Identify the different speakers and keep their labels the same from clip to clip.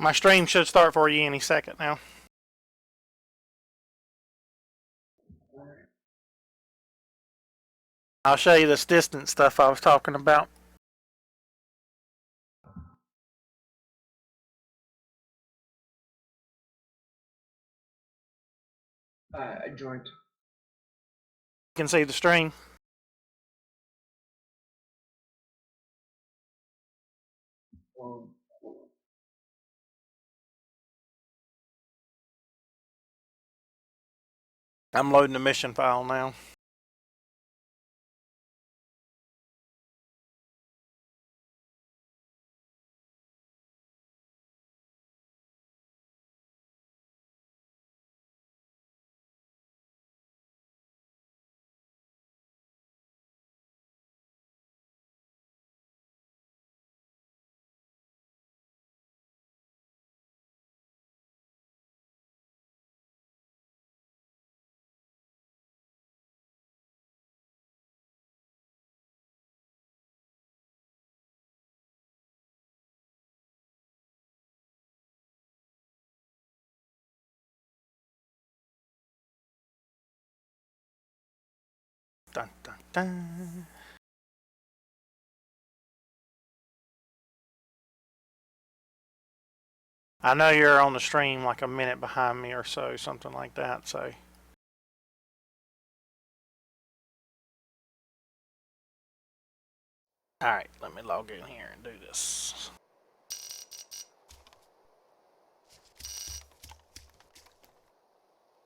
Speaker 1: My stream should start for you any second now. I'll show you this distance stuff I was talking about.
Speaker 2: I joined.
Speaker 1: You can see the stream. I'm loading the mission file now. Dun, dun, dun. I know you're on the stream like a minute behind me or so, something like that, so. Alright, let me log in here and do this.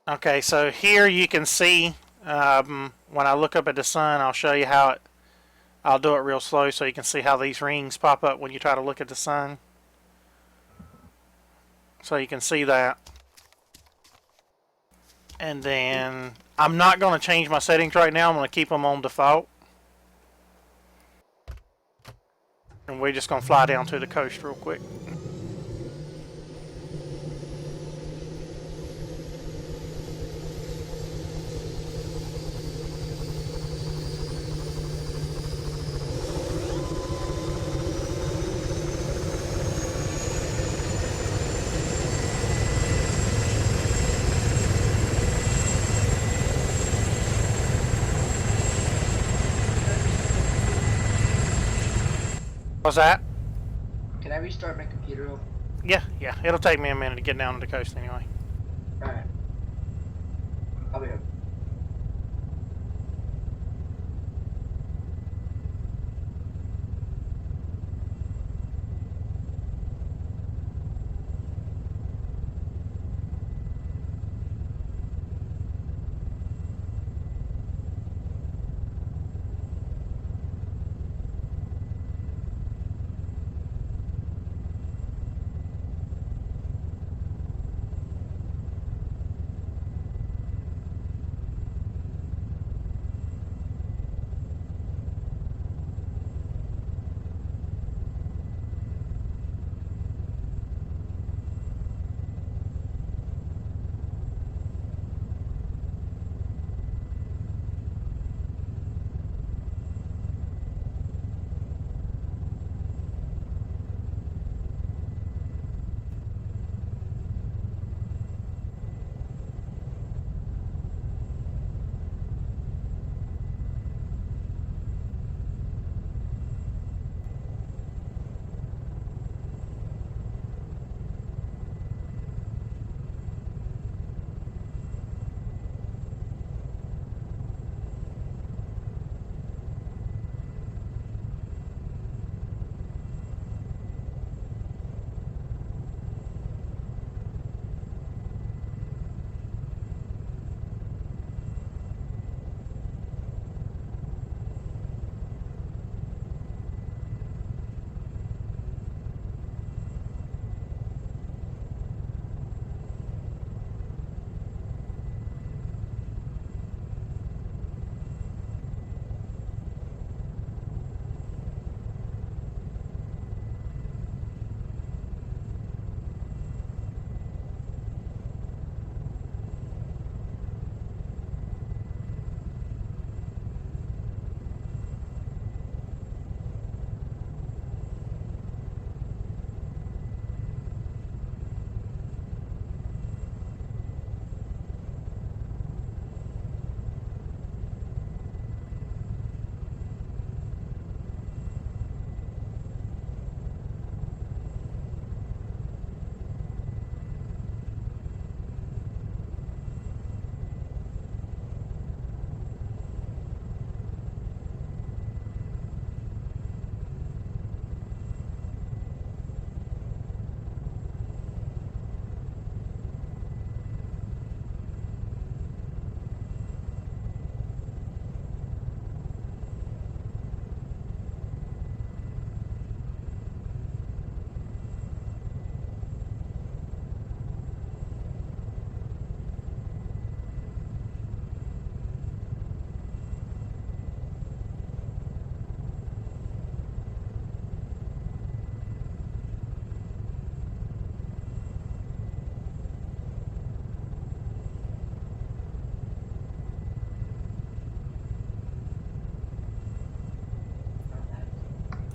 Speaker 1: Okay, so here you can see when I look up at the sun, I'll show you how I'll do it real slow so you can see how these rings pop up when you try to look at the sun. So you can see that. And then I'm not going to change my settings right now. I'm going to keep them on default. And we're just going to fly down to the coast real quick. What's that?
Speaker 2: Can I restart my computer?
Speaker 1: Yeah. It'll take me a minute to get down to the coast anyway.
Speaker 2: Alright. I'll be up.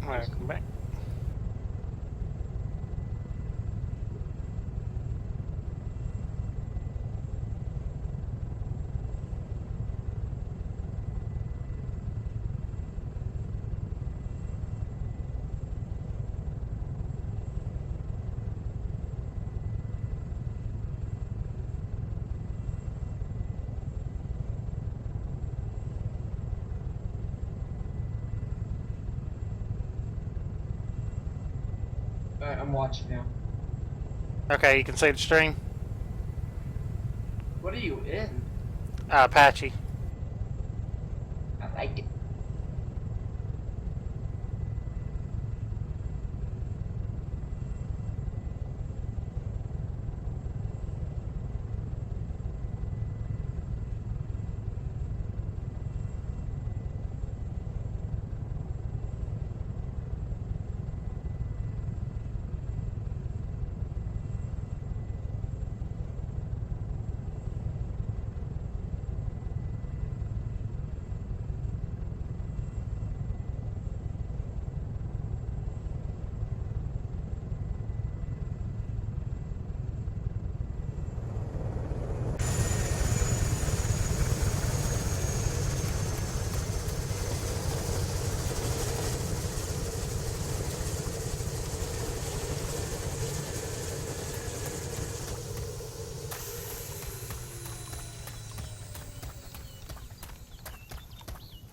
Speaker 1: Welcome back.
Speaker 2: Alright, I'm watching now.
Speaker 1: Okay, you can see the stream.
Speaker 2: What are you in?
Speaker 1: Apache.
Speaker 2: I like it.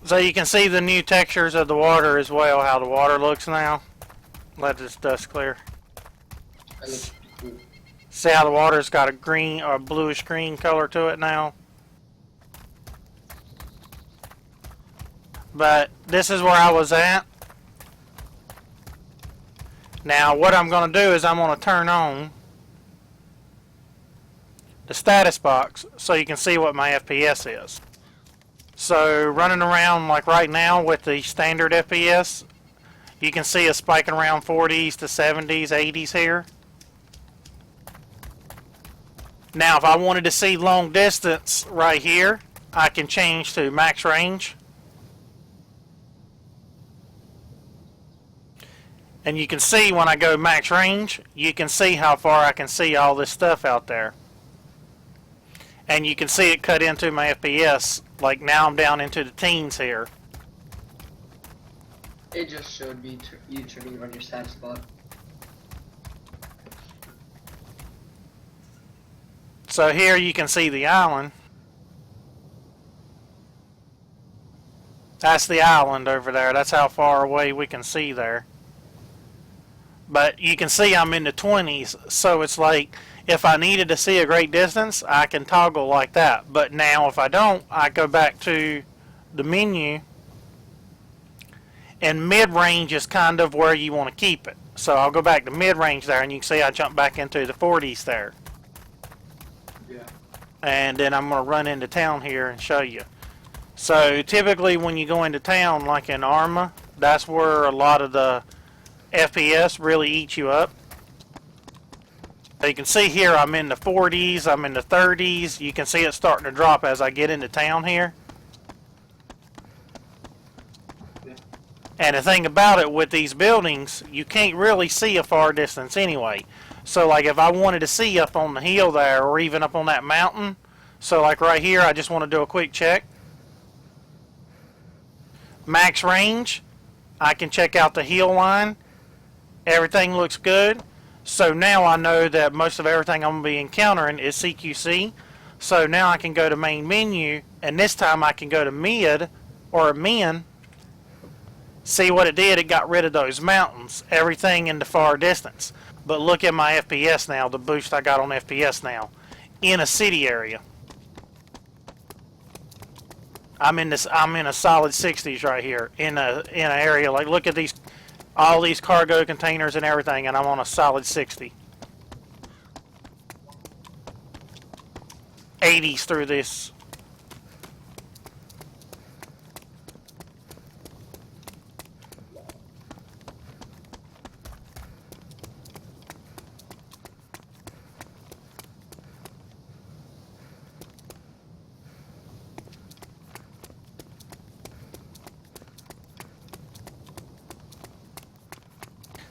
Speaker 1: So you can see the new textures of the water as well, how the water looks now. Let this dust clear.
Speaker 2: It looks cool.
Speaker 1: See how the water's got a green or bluish green color to it now? But this is where I was at. Now what I'm going to do is I'm going to turn on the status box so you can see what my FPS is. So running around like right now with the standard FPS, you can see us spiking around 40s to 70s, 80s here. Now if I wanted to see long distance right here, I can change to max range. And you can see when I go max range, you can see how far I can see all this stuff out there. And you can see it cut into my FPS. Like now I'm down into the teens here.
Speaker 2: It just showed me you turning on your status bar.
Speaker 1: So here you can see the island. That's the island over there. That's how far away we can see there. But you can see I'm in the 20s. So it's like if I needed to see a great distance, I can toggle like that. But now if I don't, I go back to the menu. And mid-range is kind of where you want to keep it. So I'll go back to mid-range there, and you can see I jump back into the 40s there.
Speaker 2: Yeah.
Speaker 1: And then I'm going to run into town here and show you. So typically when you go into town, like in ArmA, that's where a lot of the FPS really eats you up. So you can see here I'm in the 40s, I'm in the 30s. You can see it starting to drop as I get into town here. And the thing about it with these buildings, you can't really see a far distance anyway. So like if I wanted to see up on the hill there or even up on that mountain, so like right here I just want to do a quick check. Max range, I can check out the hill line. Everything looks good. So now I know that most of everything I'm going to be encountering is CQC. So now I can go to main menu, and this time I can go to mid or min. See what it did? It got rid of those mountains, everything in the far distance. But look at my FPS now, the boost I got on FPS now, in a city area. I'm in a solid 60s right here, in an area like look at these, all these cargo containers and everything, and I'm on a solid 60. 80s through this.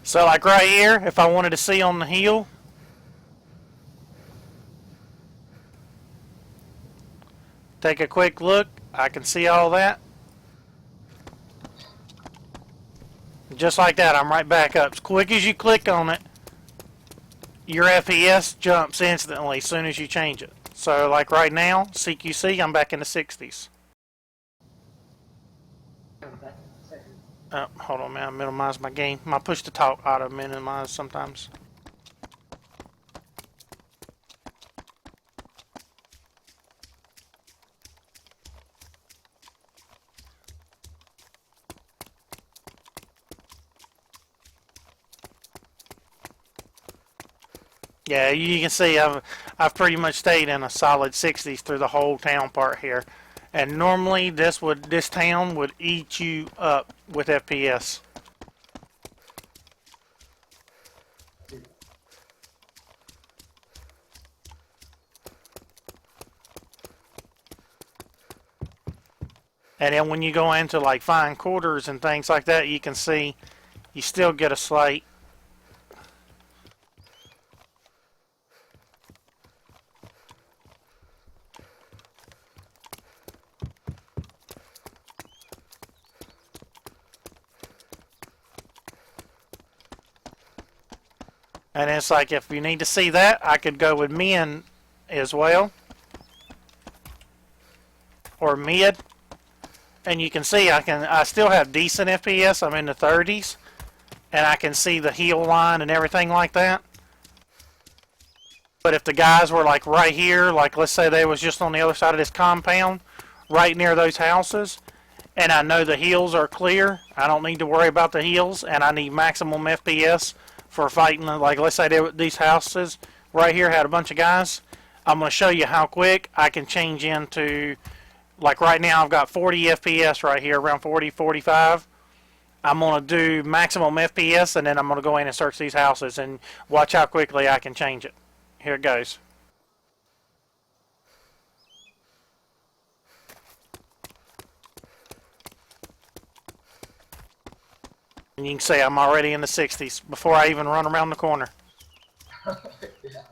Speaker 1: So like right here, if I wanted to see on the hill, take a quick look, I can see all that. Just like that, I'm right back up. As quick as you click on it, your FPS jumps instantly as soon as you change it. So like right now, CQC, I'm back in the 60s. Hold on, man. I minimize my game. My push to talk auto minimize sometimes. Yeah, you can see I've pretty much stayed in a solid 60s through the whole town part here. And normally this town would eat you up with FPS. And then when you go into like fine quarters and things like that, you can see you still get a slight. And it's like if you need to see that, I could go with min as well. Or mid. And you can see I still have decent FPS. I'm in the 30s. And I can see the heel line and everything like that. But if the guys were like right here, like let's say they was just on the other side of this compound, right near those houses, and I know the heels are clear, I don't need to worry about the heels, and I need maximum FPS for fighting. Like let's say these houses right here had a bunch of guys. I'm going to show you how quick I can change into, like right now I've got 40 FPS right here, around 40, 45. I'm going to do maximum FPS, and then I'm going to go in and search these houses and watch how quickly I can change it. Here it goes. And you can see I'm already in the 60s before I even run around the corner.
Speaker 2: Yeah.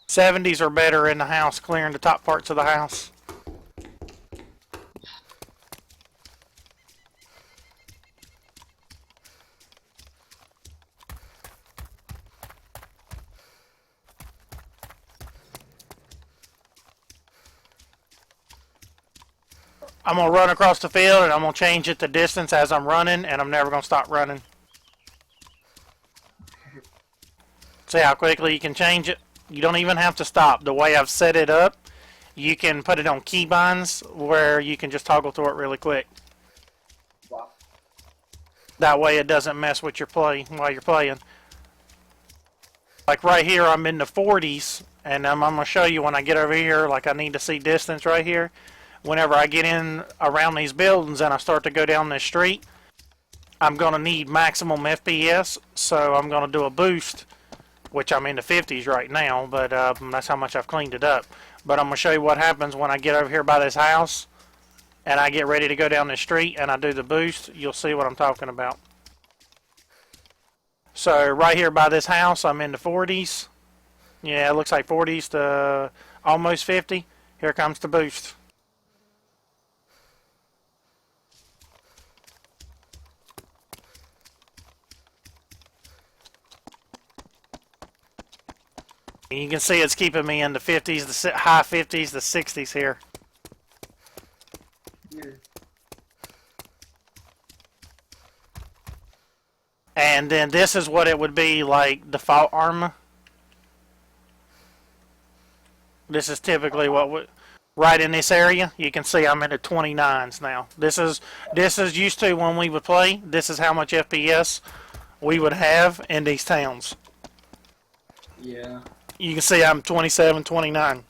Speaker 1: '70s are better in the house, clearing the top parts of the house. I'm going to run across the field, and I'm going to change it to distance as I'm running, and I'm never going to stop running. See how quickly you can change it? You don't even have to stop. The way I've set it up, you can put it on keybinds where you can just toggle through it really quick.
Speaker 2: Wow.
Speaker 1: That way it doesn't mess with your play while you're playing. Like right here, I'm in the 40s, and I'm going to show you when I get over here, like I need to see distance right here. Whenever I get in around these buildings and I start to go down this street, I'm going to need maximum FPS, so I'm going to do a boost, which I'm in the 50s right now, but that's how much I've cleaned it up. But I'm going to show you what happens when I get over here by this house and I get ready to go down this street and I do the boost. You'll see what I'm talking about. So right here by this house, I'm in the 40s. Yeah, it looks like 40s to almost 50. Here comes the boost. And you can see it's keeping me in the 50s, the high 50s, the 60s here.
Speaker 2: Yeah.
Speaker 1: And then this is what it would be like default ArmA. This is typically what would, right in this area. You can see I'm in the 29s now. This is used to when we would play. This is how much FPS we would have in these towns.
Speaker 2: Yeah.
Speaker 1: You can see I'm 27, 29.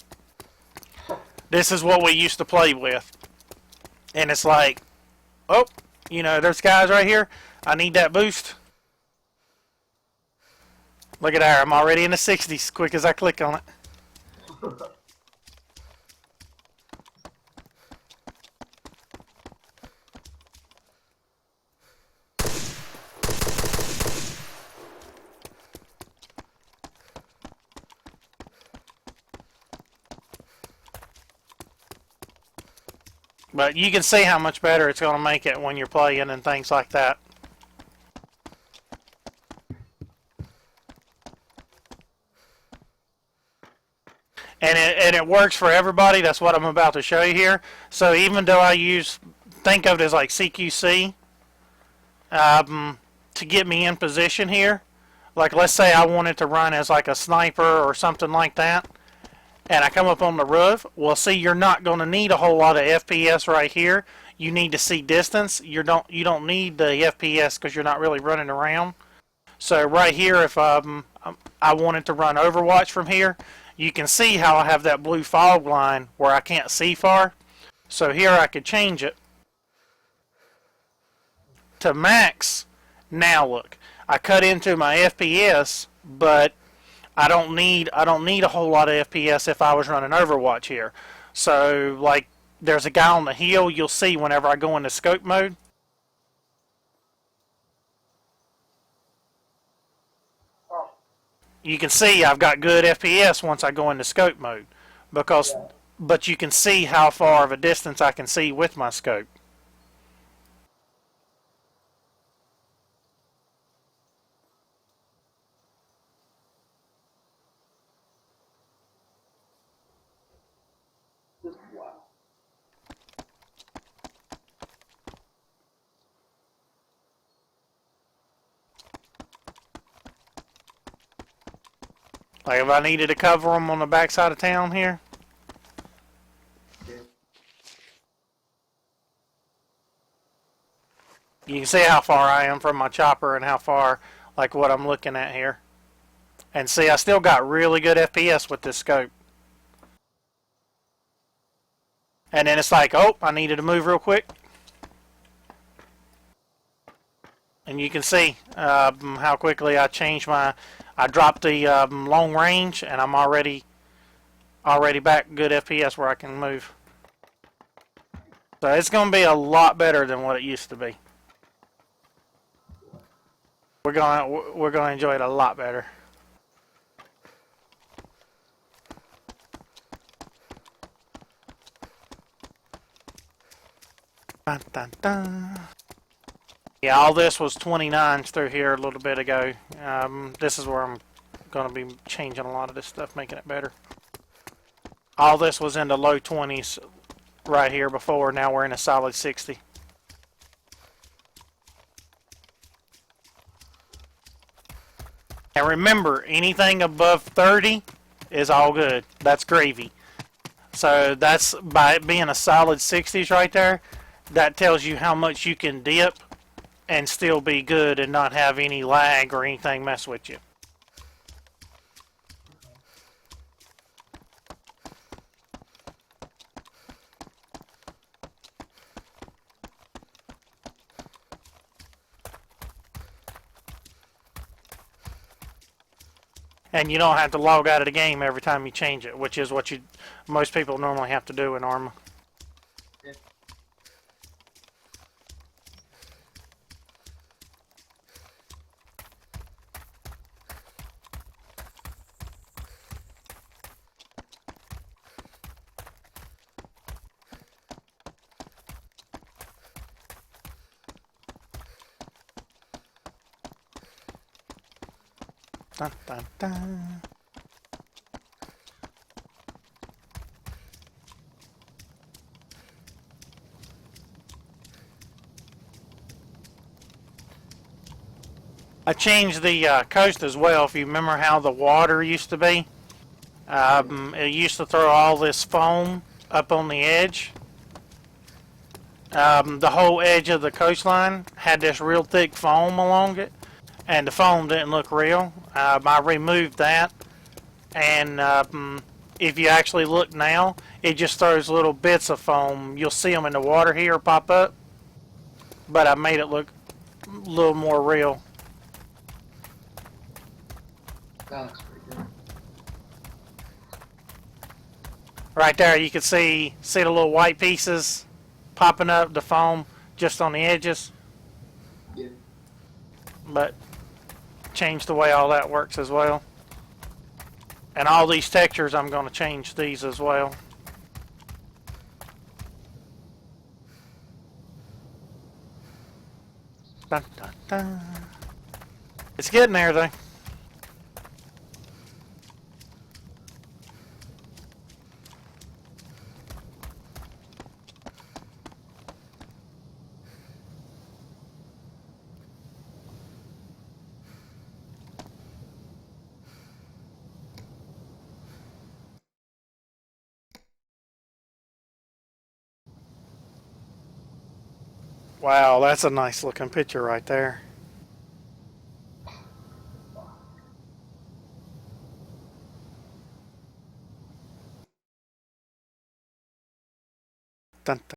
Speaker 1: This is what we used to play with. And it's like, oh, you know, there's guys right here. I need that boost. Look at there, I'm already in the 60s quick as I click on it. But you can see how much better it's going to make it when you're playing and things like that. And it works for everybody. That's what I'm about to show you here. So even though I think of it as like CQC to get me in position here, like let's say I wanted to run as like a sniper or something like that, and I come up on the roof, well see, you're not going to need a whole lot of FPS right here. You need to see distance. You don't need the FPS because you're not really running around. So right here, if I wanted to run Overwatch from here, you can see how I have that blue fog line where I can't see far. So here I could change it to max. Now look, I cut into my FPS, but I don't need a whole lot of FPS if I was running Overwatch here. So like there's a guy on the hill, you'll see whenever I go into scope mode. You can see I've got good FPS once I go into scope mode, but you can see how far of a distance I can see with my scope.
Speaker 2: Wow.
Speaker 1: Like if I needed to cover them on the backside of town here. You can see how far I am from my chopper and how far, like what I'm looking at here. And see, I still got really good FPS with this scope. And then it's like, oh, I needed to move real quick. And you can see how quickly I changed I dropped the long range, and I'm already back good FPS where I can move. So it's going to be a lot better than what it used to be. We're going to enjoy it a lot better. Dun, dun, dun. Yeah, all this was 29s through here a little bit ago. This is where I'm going to be changing a lot of this stuff, making it better. All this was in the low 20s right here before. Now we're in a solid 60. And remember, anything above 30 is all good. That's gravy. So that's, by it being a solid 60s right there, that tells you how much you can dip and still be good and not have any lag or anything mess with you. And you don't have to log out of the game every time you change it, which is what most people normally have to do in ArmA. Dun, dun, dun. I changed the coast as well. If you remember how the water used to be, it used to throw all this foam up on the edge. The whole edge of the coastline had this real thick foam along it, and the foam didn't look real. I removed that, and if you actually look now, it just throws little bits of foam. You'll see them in the water here pop up, but I made it look a little more real.
Speaker 2: That looks pretty good.
Speaker 1: Right there, you can see the little white pieces popping up, the foam just on the edges.
Speaker 2: Yeah.
Speaker 1: But change the way all that works as well. And all these textures, I'm going to change these as well. Dun, dun, dun. It's getting there though. Wow, that's a nice looking picture right there. Dun, dun.